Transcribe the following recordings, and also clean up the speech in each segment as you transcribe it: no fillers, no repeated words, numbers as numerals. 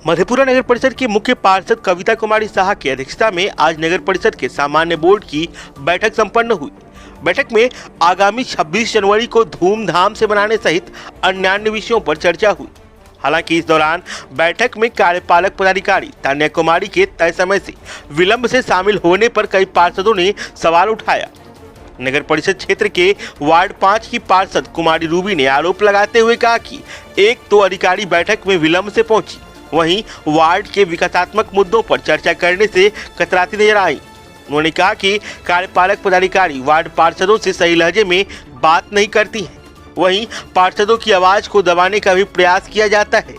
मधेपुरा नगर परिषद के मुख्य पार्षद कविता कुमारी साहा की अध्यक्षता में आज नगर परिषद के सामान्य बोर्ड की बैठक संपन्न हुई। बैठक में आगामी 26 जनवरी को धूमधाम से मनाने सहित अन्य विषयों पर चर्चा हुई। हालांकि इस दौरान बैठक में कार्यपालक पदाधिकारी तान्या कुमारी के तय समय से विलंब से शामिल होने पर कई पार्षदों ने सवाल उठाया। नगर परिषद क्षेत्र के वार्ड 5 की पार्षद कुमारी रूबी ने आरोप लगाते हुए कहा कि एक तो अधिकारी बैठक में विलंब से पहुंची, वहीं वार्ड के विकासात्मक मुद्दों पर चर्चा करने से कतराती नजर आई। उन्होंने कहा कि कार्यपालक पदाधिकारी वार्ड पार्षदों से सही लहजे में बात नहीं करती हैं, वहीं पार्षदों की आवाज को दबाने का भी प्रयास किया जाता है।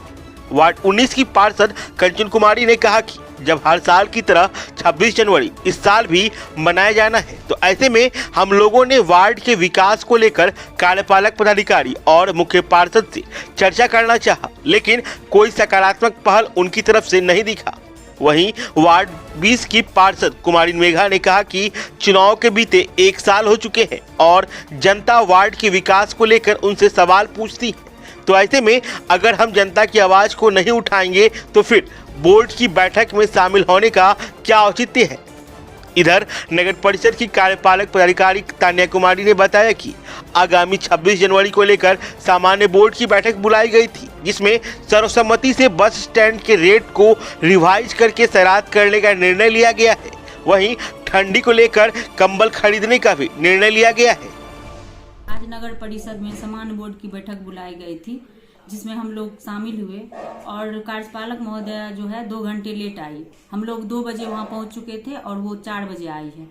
वार्ड 19 की पार्षद कंचन कुमारी ने कहा कि जब हर साल की तरह 26 जनवरी इस साल भी मनाया जाना है, तो ऐसे में हम लोगों ने वार्ड के विकास को लेकर कार्यपालक पदाधिकारी और मुख्य पार्षद से चर्चा करना चाहा, लेकिन कोई सकारात्मक पहल उनकी तरफ से नहीं दिखा। वहीं वार्ड 20 की पार्षद कुमारी मेघा ने कहा कि चुनाव के बीते 1 साल हो चुके हैं और जनता वार्ड के विकास को लेकर उनसे सवाल पूछती है, तो ऐसे में अगर हम जनता की आवाज को नहीं उठाएंगे तो फिर बोर्ड की बैठक में शामिल होने का क्या औचित्य है। इधर नगर परिषद की कार्यपालक पदाधिकारी तान्या कुमारी ने बताया कि आगामी 26 जनवरी को लेकर सामान्य बोर्ड की बैठक बुलाई गई थी, जिसमें सर्वसम्मति से बस स्टैंड के रेट को रिवाइज करके सराहत करने का निर्णय लिया गया है। वहीं ठंडी को लेकर कंबल खरीदने का भी निर्णय लिया गया है। आज नगर परिषद में सामान्य बोर्ड की बैठक बुलाई गई थी, जिसमें हम लोग शामिल हुए और कार्यपालक महोदया जो है 2 घंटे लेट आई। हम लोग 2 बजे वहां पहुंच चुके थे और वो 4 बजे आई है।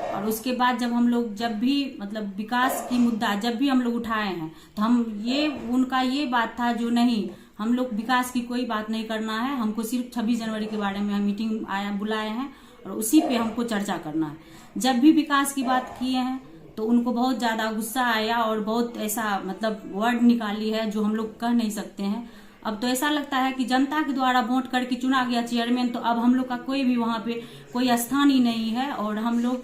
और उसके बाद जब हम लोग मतलब विकास की मुद्दा जब भी हम लोग उठाए हैं, तो उनका ये बात था जो नहीं, हम लोग विकास की कोई बात नहीं करना है, हमको सिर्फ 26 जनवरी के बारे में मीटिंग बुलाए हैं और उसी पे हमको चर्चा करना है। जब भी विकास की बात किए हैं तो उनको बहुत ज्यादा गुस्सा आया और बहुत ऐसा वर्ड निकाली है जो हम लोग कह नहीं सकते हैं। अब तो ऐसा लगता है कि जनता के द्वारा वोट करके चुना गया चेयरमैन, तो अब हम लोग का कोई भी वहां पे कोई स्थान ही नहीं है और हम लोग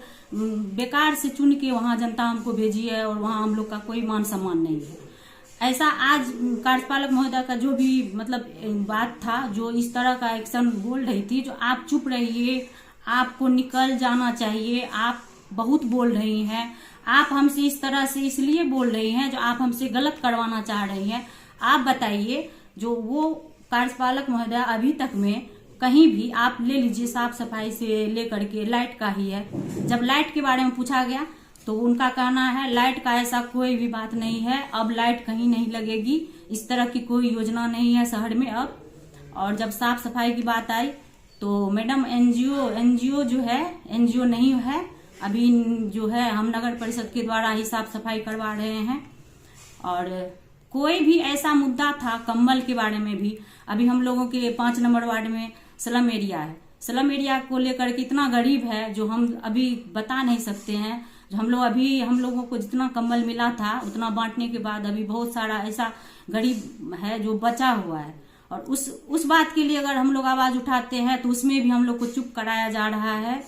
बेकार से चुन के वहां जनता हमको भेजी है और वहां हम लोग का कोई मान सम्मान नहीं है। ऐसा आज कार्यपालक महोदय का जो भी बात था, जो इस तरह का एक्शन बोल रही थी, जो आप चुप रहिए, आपको निकल जाना चाहिए, आप बहुत बोल रही हैं, आप हमसे इस तरह से इसलिए बोल रही हैं जो आप हमसे गलत करवाना चाह रही हैं। आप बताइए, जो वो कार्यपालक महोदय अभी तक में कहीं भी आप ले लीजिए, साफ सफाई से लेकर के लाइट का ही है। जब लाइट के बारे में पूछा गया तो उनका कहना है लाइट का ऐसा कोई भी बात नहीं है, अब लाइट कहीं नहीं लगेगी, इस तरह की कोई योजना नहीं है शहर में अब। और जब साफ सफाई की बात आई तो मैडम एनजीओ जो है, एनजीओ नहीं है अभी, जो है हम नगर परिषद के द्वारा ही साफ सफाई करवा रहे हैं। और कोई भी ऐसा मुद्दा था कंबल के बारे में भी, अभी हम लोगों के 5 नंबर वार्ड में स्लम एरिया है, स्लम एरिया को लेकर के इतना गरीब है जो हम अभी बता नहीं सकते हैं। हम लोगों को जितना कंबल मिला था उतना बांटने के बाद अभी बहुत सारा ऐसा गरीब है जो बचा हुआ है। और उस बात के लिए अगर हम लोग आवाज उठाते हैं तो उसमें भी हम लोग को चुप कराया जा रहा है।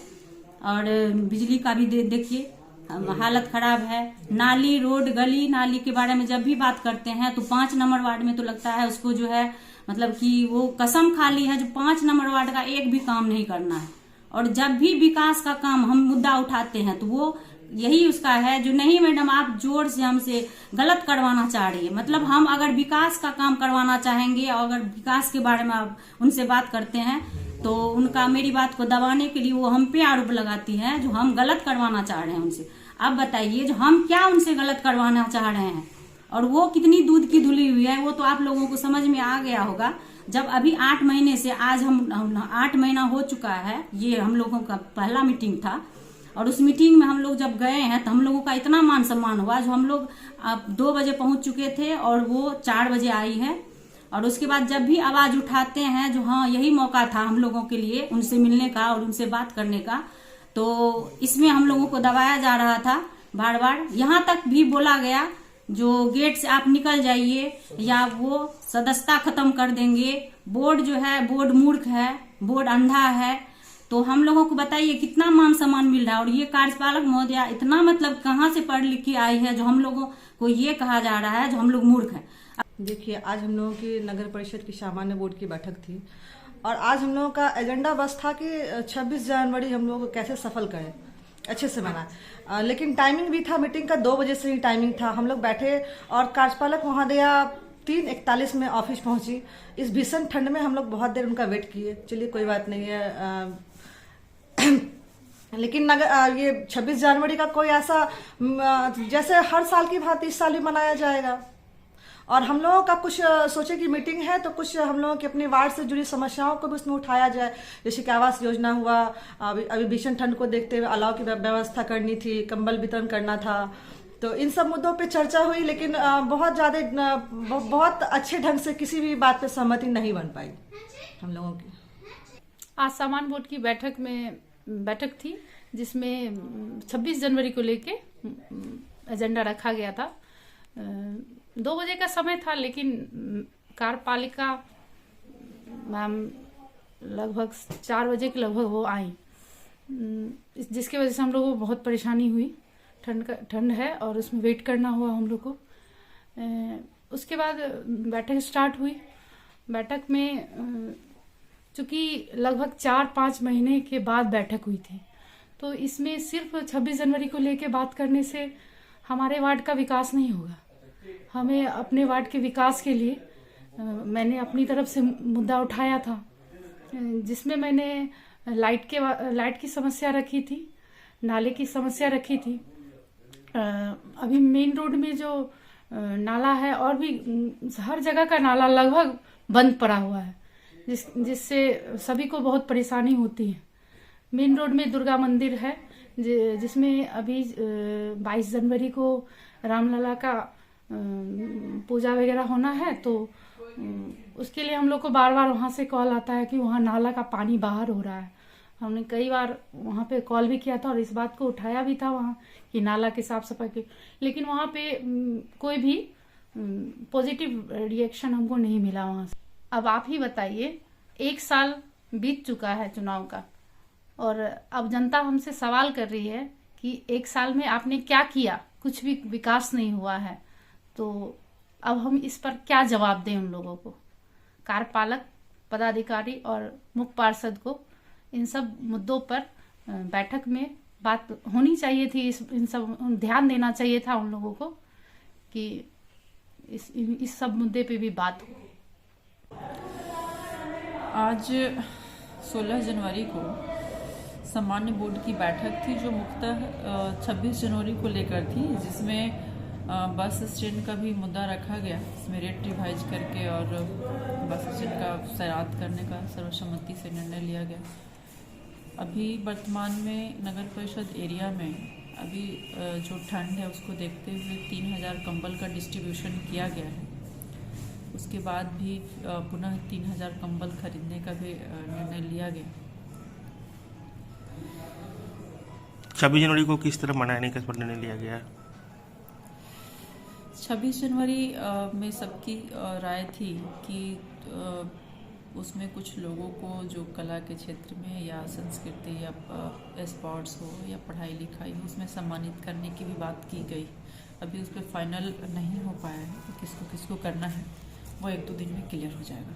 और बिजली का भी देखिए हालत खराब है। नाली, रोड, गली नाली के बारे में जब भी बात करते हैं तो 5 नंबर वार्ड में तो लगता है उसको जो है कि वो कसम खा ली है जो 5 नंबर वार्ड का एक भी काम नहीं करना है। और जब भी विकास का काम हम मुद्दा उठाते हैं तो वो यही उसका है जो नहीं मैडम आप जोर से हमसे गलत करवाना चाह रही है। हम अगर विकास का काम करवाना चाहेंगे और अगर विकास के बारे में आप उनसे बात करते हैं तो उनका मेरी बात को दबाने के लिए वो हम पे आरोप लगाती है जो हम गलत करवाना चाह रहे हैं उनसे। अब बताइए जो हम क्या उनसे गलत करवाना चाह रहे हैं और वो कितनी दूध की धुली हुई है वो तो आप लोगों को समझ में आ गया होगा। जब अभी 8 महीने से आज हम 8 महीना हो चुका है, ये हम लोगों का पहला मीटिंग था और उस मीटिंग में हम लोग जब गए हैं तो हम लोगों का इतना मान सम्मान हुआ जो हम लोग 2 बजे पहुंच चुके थे और वो 4 बजे आई है। और उसके बाद जब भी आवाज उठाते हैं जो हाँ यही मौका था हम लोगों के लिए उनसे मिलने का और उनसे बात करने का, तो इसमें हम लोगों को दबाया जा रहा था बार बार। यहाँ तक भी बोला गया जो गेट से आप निकल जाइए या वो सदस्यता खत्म कर देंगे, बोर्ड जो है बोर्ड मूर्ख है, बोर्ड अंधा है। तो हम लोगों को बताइए कितना मान सम्मान मिल रहा है। और ये कार्यपालक महोदया इतना कहाँ से पढ़ लिख के आई है जो हम लोगों को ये कहा जा रहा है जो हम लोग मूर्ख हैं। देखिए, आज हम लोगों की नगर परिषद की सामान्य बोर्ड की बैठक थी और आज हम लोगों का एजेंडा बस था कि 26 जनवरी हम लोग कैसे सफल करें, अच्छे से मनाएं। लेकिन टाइमिंग भी था मीटिंग का, 2 बजे से ही टाइमिंग था। हम लोग बैठे और कार्यपालक महोदया 3:41 में ऑफिस पहुंची। इस भीषण ठंड में हम लोग बहुत देर उनका वेट किए। चलिए कोई बात नहीं है। लेकिन अगर ये 26 जनवरी का कोई ऐसा जैसे हर साल की भांति इस साल भी मनाया जाएगा। और हम लोगों का कुछ सोचे कि मीटिंग है तो कुछ हम लोगों की अपने वार्ड से जुड़ी समस्याओं को भी उसमें उठाया जाए। जैसे कि आवास योजना हुआ, अभी भीषण ठंड को देखते हुए अलाव की व्यवस्था करनी थी, कंबल वितरण करना था, तो इन सब मुद्दों पे चर्चा हुई। लेकिन बहुत अच्छे ढंग से किसी भी बात पे सहमति नहीं बन पाई हम लोगों की। आज सामान्य बोर्ड की बैठक थी जिसमें 26 जनवरी को लेके एजेंडा रखा गया था। 2 बजे का समय था, लेकिन कार्यपालिका मैम लगभग 4 बजे के लगभग वो आई, जिसकी वजह से हम लोगों को बहुत परेशानी हुई। ठंड है और उसमें वेट करना हुआ हम लोग को। उसके बाद बैठक स्टार्ट हुई। बैठक में चूंकि लगभग 4-5 महीने के बाद बैठक हुई थी, तो इसमें सिर्फ 26 जनवरी को लेके बात करने से हमारे वार्ड का विकास नहीं होगा। हमें अपने वार्ड के विकास के लिए मैंने अपनी तरफ से मुद्दा उठाया था, जिसमें मैंने लाइट की समस्या रखी थी, नाले की समस्या रखी थी। अभी मेन रोड में जो नाला है और भी हर जगह का नाला लगभग बंद पड़ा हुआ है, जिससे सभी को बहुत परेशानी होती है। मेन रोड में दुर्गा मंदिर है, जिसमें अभी 22 जनवरी को रामलला का पूजा वगैरह होना है, तो उसके लिए हम लोग को बार बार वहाँ से कॉल आता है कि वहाँ नाला का पानी बाहर हो रहा है। हमने कई बार वहाँ पे कॉल भी किया था और इस बात को उठाया भी था वहाँ कि नाला की साफ सफाई की, लेकिन वहाँ पे कोई भी पॉजिटिव रिएक्शन हमको नहीं मिला वहाँ से। अब आप ही बताइए, 1 साल बीत चुका है चुनाव का और अब जनता हमसे सवाल कर रही है कि 1 साल में आपने क्या किया, कुछ भी विकास नहीं हुआ है। तो अब हम इस पर क्या जवाब दें उन लोगों को? कार्यपालक, पदाधिकारी और मुख्य पार्षद को इन सब मुद्दों पर बैठक में बात होनी चाहिए थी। इन सब ध्यान देना चाहिए था उन लोगों को कि इस सब मुद्दे पे भी बात हो। आज 16 जनवरी को सामान्य बोर्ड की बैठक थी, जो मुख्यतः 26 जनवरी को लेकर थी, जिसमें बस स्टैंड का भी मुद्दा रखा गया। इसमें रेट रिवाइज करके और बस स्टैंड का सैरात करने का सर्वसम्मति से निर्णय लिया गया। अभी वर्तमान में नगर परिषद एरिया में अभी जो ठंड है उसको देखते हुए 3000 कंबल का डिस्ट्रीब्यूशन किया गया है। उसके बाद भी पुनः 3000 कंबल खरीदने का भी निर्णय लिया गया। 26 जनवरी को किस तरह मनाने का निर्णय लिया गया? 26 जनवरी में सबकी राय थी कि उसमें कुछ लोगों को जो कला के क्षेत्र में या संस्कृति या स्पोर्ट्स हो या पढ़ाई लिखाई हो, उसमें सम्मानित करने की भी बात की गई। अभी उस पर फाइनल नहीं हो पाया है कि किसको करना है, वो 1-2 दिन में क्लियर हो जाएगा।